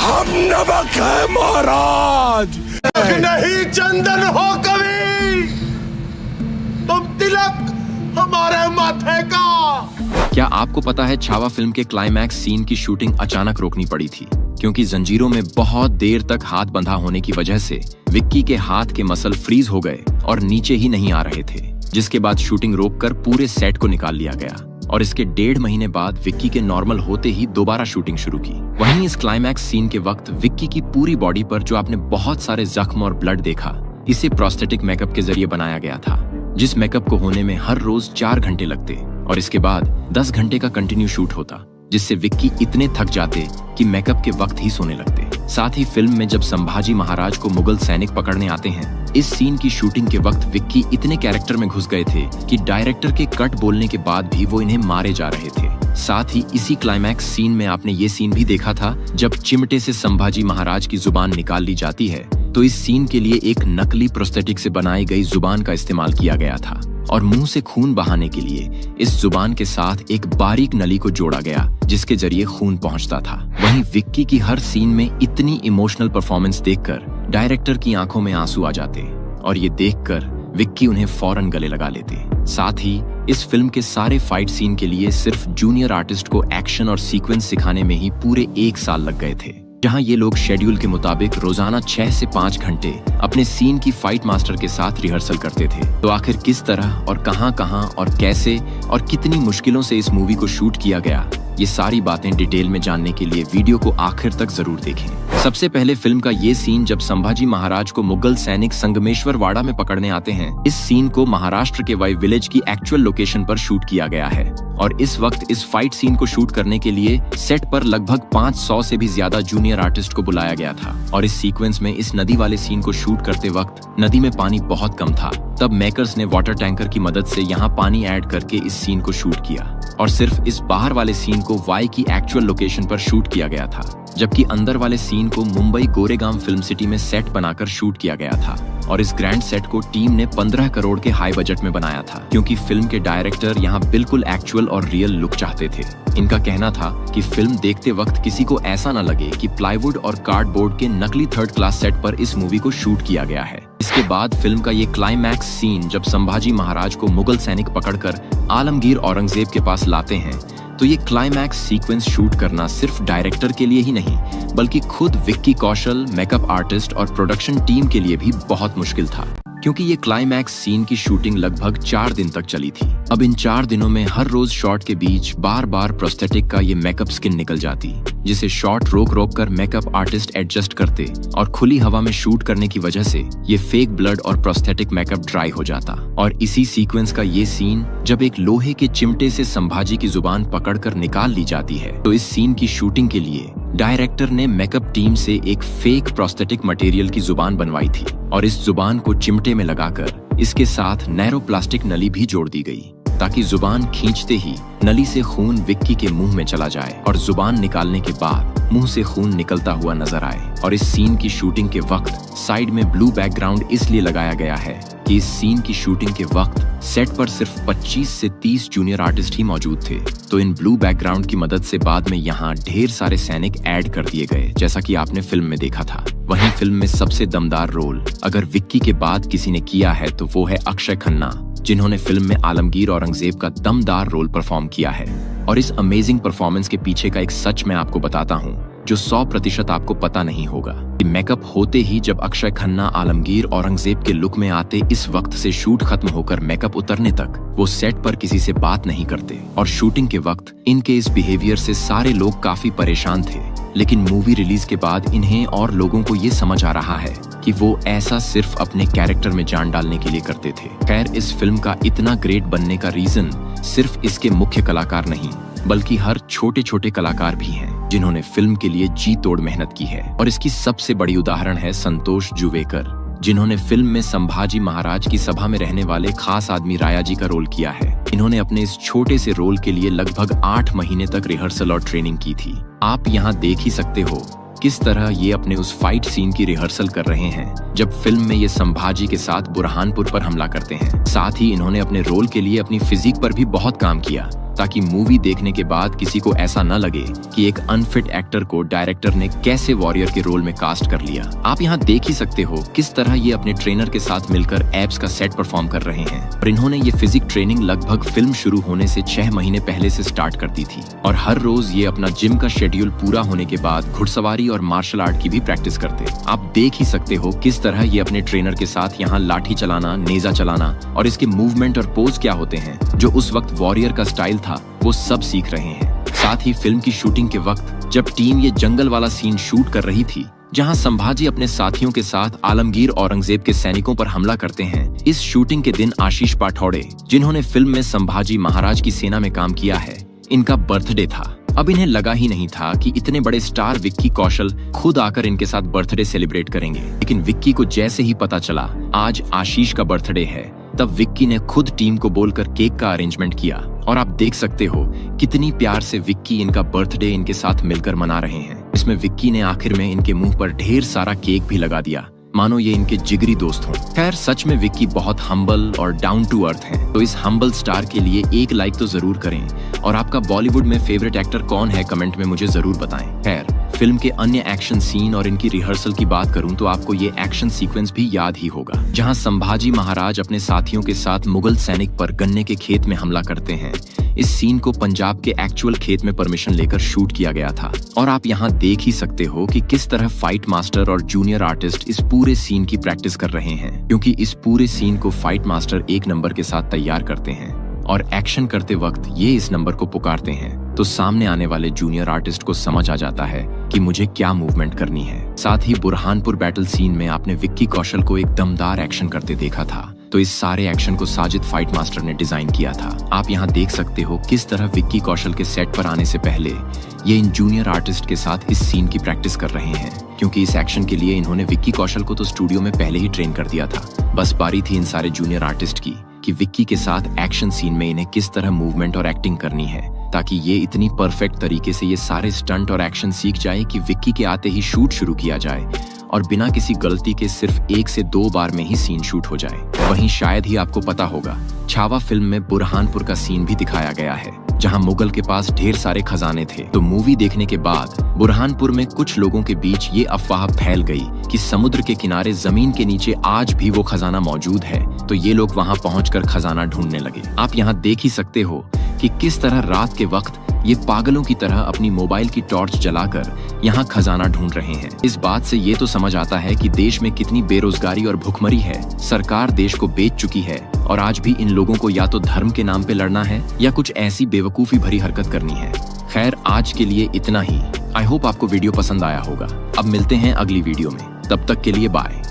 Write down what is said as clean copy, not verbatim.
हम नमक है महाराज। नहीं चंदन हो कभी, तुम तिलक हमारे माथे का। क्या आपको पता है छावा फिल्म के क्लाइमैक्स सीन की शूटिंग अचानक रोकनी पड़ी थी क्योंकि जंजीरों में बहुत देर तक हाथ बंधा होने की वजह से विक्की के हाथ के मसल फ्रीज हो गए और नीचे ही नहीं आ रहे थे, जिसके बाद शूटिंग रोककर पूरे सेट को निकाल लिया गया और इसके 1.5 महीने बाद विक्की के नॉर्मल होते ही दोबारा शूटिंग शुरू की। वहीं इस क्लाइमैक्स सीन के वक्त विक्की की पूरी बॉडी पर जो आपने बहुत सारे जख्म और ब्लड देखा, इसे प्रोस्थेटिक मेकअप के जरिए बनाया गया था, जिस मेकअप को होने में हर रोज 4 घंटे लगते और इसके बाद 10 घंटे का कंटिन्यू शूट होता, जिससे विक्की इतने थक जाते कि मेकअप के वक्त ही सोने लगते। साथ ही फिल्म में जब संभाजी महाराज को मुगल सैनिक पकड़ने आते हैं, इस सीन की शूटिंग के वक्त विक्की इतने कैरेक्टर में घुस गए थे कि डायरेक्टर के कट बोलने के बाद भी वो इन्हें मारे जा रहे थे। साथ ही इसी क्लाइमैक्स सीन में आपने ये सीन भी देखा था जब चिमटे से संभाजी महाराज की जुबान निकाल ली जाती है, तो इस सीन के लिए एक नकली प्रोस्थेटिक से बनाई गई जुबान का इस्तेमाल किया गया था और मुंह से खून बहाने के लिए इस जुबान के साथ एक बारीक नली को जोड़ा गया जिसके जरिए खून पहुंचता था। वहीं विक्की की हर सीन में इतनी इमोशनल परफॉर्मेंस देखकर डायरेक्टर की आंखों में आंसू आ जाते और ये देखकर विक्की उन्हें फौरन गले लगा लेते। साथ ही इस फिल्म के सारे फाइट सीन के लिए सिर्फ जूनियर आर्टिस्ट को एक्शन और सीक्वेंस सिखाने में ही पूरे 1 साल लग गए थे, जहां ये लोग शेड्यूल के मुताबिक रोजाना 6 से 5 घंटे अपने सीन की फाइट मास्टर के साथ रिहर्सल करते थे। तो आखिर किस तरह और कहां और कैसे और कितनी मुश्किलों से इस मूवी को शूट किया गया, ये सारी बातें डिटेल में जानने के लिए वीडियो को आखिर तक जरूर देखें। सबसे पहले फिल्म का ये सीन जब संभाजी महाराज को मुगल सैनिक संगमेश्वर वाड़ा में पकड़ने आते हैं, इस सीन को महाराष्ट्र के वाई विलेज की एक्चुअल लोकेशन पर शूट किया गया है और इस वक्त इस फाइट सीन को शूट करने के लिए सेट पर लगभग 500 से भी ज्यादा जूनियर आर्टिस्ट को बुलाया गया था। और इस सीक्वेंस में इस नदी वाले सीन को शूट करते वक्त नदी में पानी बहुत कम था, तब मेकर्स ने वाटर टैंकर की मदद से यहाँ पानी ऐड करके इस सीन को शूट किया और सिर्फ इस बाहर वाले सीन को वाई की एक्चुअल लोकेशन पर शूट किया गया था, जबकि अंदर वाले सीन को मुंबई गोरेगांव फिल्म सिटी में सेट बनाकर शूट किया गया था। और इस ग्रैंड सेट को टीम ने 15 करोड़ के हाई बजट में बनाया था क्योंकि फिल्म के डायरेक्टर यहाँ बिल्कुल एक्चुअल और रियल लुक चाहते थे। इनका कहना था कि फिल्म देखते वक्त किसी को ऐसा न लगे कि प्लाईवुड और कार्डबोर्ड के नकली 3rd क्लास सेट पर इस मूवी को शूट किया गया है। इसके बाद फिल्म का ये क्लाइमैक्स सीन जब संभाजी महाराज को मुगल सैनिक पकड़कर आलमगीर औरंगजेब के पास लाते हैं, तो ये क्लाइमैक्स सीक्वेंस शूट करना सिर्फ डायरेक्टर के लिए ही नहीं बल्कि खुद विक्की कौशल, मेकअप आर्टिस्ट और प्रोडक्शन टीम के लिए भी बहुत मुश्किल था क्योंकि ये क्लाइमैक्स सीन की शूटिंग लगभग 4 दिन तक चली थी। अब इन 4 दिनों में हर रोज शॉट के बीच बार बार प्रोस्थेटिक का ये मेकअप स्किन निकल जाती, जिसे शॉट रोक कर मेकअप आर्टिस्ट एडजस्ट करते और खुली हवा में शूट करने की वजह से ये फेक ब्लड और प्रोस्थेटिक मेकअप ड्राई हो जाता। और इसी सीक्वेंस का ये सीन जब एक लोहे के चिमटे से संभाजी की जुबान पकड़कर निकाल ली जाती है, तो इस सीन की शूटिंग के लिए डायरेक्टर ने मेकअप टीम से एक फेक प्रोस्थेटिक मटेरियल की जुबान बनवाई थी और इस जुबान को चिमटे में लगाकर इसके साथ नैरो प्लास्टिक नली भी जोड़ दी गई ताकि जुबान खींचते ही नली से खून विक्की के मुंह में चला जाए और जुबान निकालने के बाद मुंह से खून निकलता हुआ नजर आए। और इस सीन की शूटिंग के वक्त साइड में ब्लू बैकग्राउंड इसलिए लगाया गया है कि इस सीन की शूटिंग के वक्त सेट पर सिर्फ 25 से 30 जूनियर आर्टिस्ट ही मौजूद थे, तो इन ब्लू बैकग्राउंड की मदद से बाद में यहाँ ढेर सारे सैनिक ऐड कर दिए गए, जैसा कि आपने फिल्म में देखा था। वहीं फिल्म में सबसे दमदार रोल अगर विक्की के बाद किसी ने किया है तो वो है अक्षय खन्ना, जिन्होंने फिल्म में आलमगीर औरंगजेब का दमदार रोल परफॉर्म किया है। और इस अमेजिंग परफॉर्मेंस के पीछे का एक सच मैं आपको बताता हूँ जो 100% आपको पता नहीं होगा। मेकअप होते ही जब अक्षय खन्ना आलमगीर औरंगजेब के लुक में आते, इस वक्त से शूट खत्म होकर मेकअप उतरने तक वो सेट पर किसी से बात नहीं करते और शूटिंग के वक्त इनके इस बिहेवियर से सारे लोग काफी परेशान थे। लेकिन मूवी रिलीज के बाद इन्हें और लोगों को ये समझ आ रहा है कि वो ऐसा सिर्फ अपने कैरेक्टर में जान डालने के लिए करते थे। खैर, इस फिल्म का इतना ग्रेट बनने का रीजन सिर्फ इसके मुख्य कलाकार नहीं बल्कि हर छोटे छोटे कलाकार भी हैं जिन्होंने फिल्म के लिए जी तोड़ मेहनत की है। और इसकी सबसे बड़ी उदाहरण है संतोष जुवेकर, जिन्होंने फिल्म में संभाजी महाराज की सभा में रहने वाले खास आदमी रायाजी का रोल किया है। इन्होंने अपने इस छोटे से रोल के लिए लगभग 8 महीने तक रिहर्सल और ट्रेनिंग की थी। आप यहाँ देख ही सकते हो किस तरह ये अपने उस फाइट सीन की रिहर्सल कर रहे हैं जब फिल्म में ये संभाजी के साथ बुरहानपुर पर हमला करते हैं। साथ ही इन्होंने अपने रोल के लिए अपनी फिजिक पर भी बहुत काम किया ताकि मूवी देखने के बाद किसी को ऐसा न लगे कि एक अनफिट एक्टर को डायरेक्टर ने कैसे वॉरियर के रोल में कास्ट कर लिया। आप यहाँ देख ही सकते हो किस तरह ये अपने ट्रेनर के साथ मिलकर एब्स का सेट परफॉर्म कर रहे हैं। और इन्होंने ये फिजिक ट्रेनिंग लगभग फिल्म शुरू होने से 6 महीने पहले से स्टार्ट कर दी थी और हर रोज ये अपना जिम का शेड्यूल पूरा होने के बाद घुड़सवारी और मार्शल आर्ट की भी प्रैक्टिस करते। आप देख ही सकते हो किस तरह ये अपने ट्रेनर के साथ यहाँ लाठी चलाना, नेजा चलाना और इसके मूवमेंट और पोज क्या होते हैं जो उस वक्त वॉरियर का स्टाइल था वो सब सीख रहे हैं। साथ ही फिल्म की शूटिंग के वक्त जब टीम ये जंगल वाला सीन शूट कर रही थी जहां संभाजी अपने साथियों के साथ आलमगीर औरंगजेब के सैनिकों पर हमला करते हैं, इस शूटिंग के दिन आशीष पाठौड़े, जिन्होंने फिल्म में संभाजी महाराज की सेना में काम किया है, इनका बर्थडे था। अब इन्हें लगा ही नहीं था कि इतने बड़े स्टार विक्की कौशल खुद आकर इनके साथ बर्थडे सेलिब्रेट करेंगे। लेकिन विक्की को जैसे ही पता चला आज आशीष का बर्थडे है, तब विक्की ने खुद टीम को बोलकर केक का अरेंजमेंट किया और आप देख सकते हो कितनी प्यार से विक्की इनका बर्थडे इनके साथ मिलकर मना रहे हैं। इसमें विक्की ने आखिर में इनके मुंह पर ढेर सारा केक भी लगा दिया, मानो ये इनके जिगरी दोस्त हों। खैर सच में विक्की बहुत हम्बल और डाउन टू अर्थ हैं। तो इस हम्बल स्टार के लिए एक लाइक तो जरूर करें और आपका बॉलीवुड में फेवरेट एक्टर कौन है कमेंट में मुझे जरूर बताएं। खैर फिल्म के अन्य एक्शन सीन और इनकी रिहर्सल की बात करूं तो आपको ये एक्शन सीक्वेंस भी याद ही होगा जहां संभाजी महाराज अपने साथियों के साथ मुगल सैनिक पर गन्ने के खेत में हमला करते हैं। इस सीन को पंजाब के एक्चुअल खेत में परमिशन लेकर शूट किया गया था और आप यहाँ देख ही सकते हो कि किस तरह फाइट मास्टर और जूनियर आर्टिस्ट इस पूरे सीन की प्रैक्टिस कर रहे हैं, क्योंकि इस पूरे सीन को फाइट मास्टर एक नंबर के साथ तैयार करते हैं और एक्शन करते वक्त ये इस नंबर को पुकारते हैं तो सामने आने वाले जूनियर आर्टिस्ट को समझ आ जाता है कि मुझे क्या मूवमेंट करनी है। साथ ही बुरहानपुर बैटल सीन में आपने विक्की कौशल को एक दमदार एक्शन करते देखा था, तो इस सारे एक्शन को साजिद फाइट मास्टर ने डिजाइन किया था। आप यहाँ देख सकते हो किस तरह विक्की कौशल के सेट पर आने से पहले ये इन जूनियर आर्टिस्ट के साथ इस सीन की प्रैक्टिस कर रहे हैं, क्योंकि इस एक्शन के लिए इन्होंने विक्की कौशल को तो स्टूडियो में पहले ही ट्रेन कर दिया था। बस बारी थी इन सारे जूनियर आर्टिस्ट की कि विक्की के साथ एक्शन सीन में इन्हें किस तरह मूवमेंट और एक्टिंग करनी है, ताकि ये इतनी परफेक्ट तरीके से ये सारे स्टंट और एक्शन सीख जाए कि विक्की के आते ही शूट शुरू किया जाए और बिना किसी गलती के सिर्फ 1 से 2 बार में ही सीन शूट हो जाए। वहीं शायद ही आपको पता होगा छावा फिल्म में बुरहानपुर का सीन भी दिखाया गया है जहां मुगल के पास ढेर सारे खजाने थे। तो मूवी देखने के बाद बुरहानपुर में कुछ लोगों के बीच ये अफवाह फैल गई कि समुद्र के किनारे जमीन के नीचे आज भी वो खजाना मौजूद है, तो ये लोग वहां पहुंचकर खजाना ढूंढने लगे। आप यहाँ देख ही सकते हो कि किस तरह रात के वक्त ये पागलों की तरह अपनी मोबाइल की टॉर्च जलाकर यहाँ खजाना ढूंढ रहे हैं। इस बात से ये तो समझ आता है कि देश में कितनी बेरोजगारी और भुखमरी है। सरकार देश को बेच चुकी है और आज भी इन लोगों को या तो धर्म के नाम पे लड़ना है या कुछ ऐसी बेवकूफी भरी हरकत करनी है। खैर आज के लिए इतना ही। आई होप आपको वीडियो पसंद आया होगा। अब मिलते हैं अगली वीडियो में, तब तक के लिए बाय।